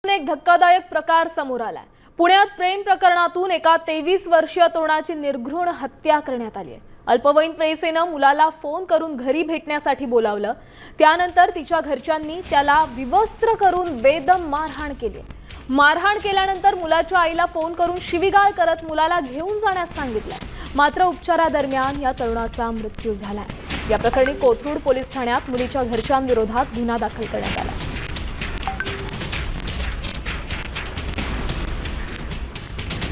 एक धक्कादायक प्रकार समोर आलाय। पुण्यात प्रेम प्रकरणातून एका 23 वर्षीय तरुणाची निर्घृण हत्या करण्यात आली आहे। अल्पवयीन प्रेयसीनं मुलाला फोन करून घरी भेटण्यासाठी बोलावलं। त्यानंतर तिच्या घरच्यांनी त्याला विवस्त्र करून बेदम मारहाण केली। मारहाण केल्यानंतर मुलाच्या आईला फोन करून शिवीगाळ करत मुलाला घेऊन जाण्यास सांगितलं। मात्र उपचारादरम्यान या तरुणाचा मृत्यू झालाय। या प्रकरणी कोथरूड पोलीस ठाण्यात मुलीच्या घरच्यांविरोधात गुन्हा दाखल करण्यात आला।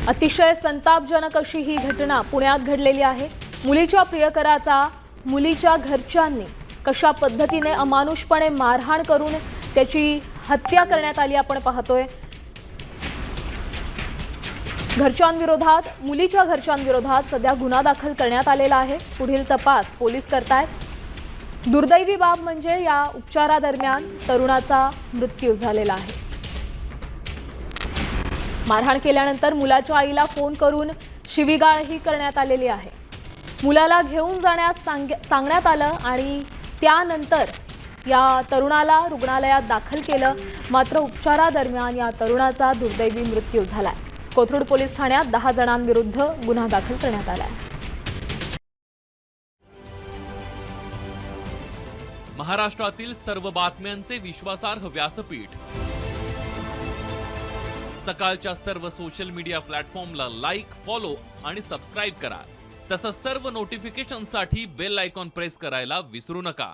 अतिशय संतापजनक अशी ही घटना पुण्यात घडलेली आहे। मुलीच्या प्रियकराचा मुलीच्या घरच्यांनी कशा पद्धतीने अमानुषपणे मारहाण करून त्याची हत्या करण्यात आली आपण पाहतोय। मुलीच्या घरच्यांविरोधात सध्या गुन्हा दाखल करण्यात आलेला आहे। पुढील तपास पोलीस करतायत। दुर्दैवी बाब म्हणजे या उपचारादरम्यान तरुणाचा मृत्यू झालेला आहे। मारहाण केल्यानंतर मुलाच्या आईला फोन करून शिवीगाळही करण्यात आलेली आहे। मुलाला घेऊन जाण्यास सांगण्यात आलं आणि त्यानंतर या तरुणाला रुग्णालयात दाखल केलं। मात्र उपचारादरम्यान या तरुणाचा दुर्दैवी मृत्यू झालाय। कोथरूड पोलीस ठाण्यात 10 जणांविरुद्ध गुन्हा दाखल करण्यात आलाय। महाराष्ट्रातील सर्व बातम्यांचे विश्वासार्ह व्यासपीठ सकाळच्या सर्व सोशल मीडिया प्लॅटफॉर्मला लाईक, फॉलो आणि सबस्क्राइब करा। तसंच सर्व नोटिफिकेशनसाठी बेल आयकॉन प्रेस करायला विसरू नका।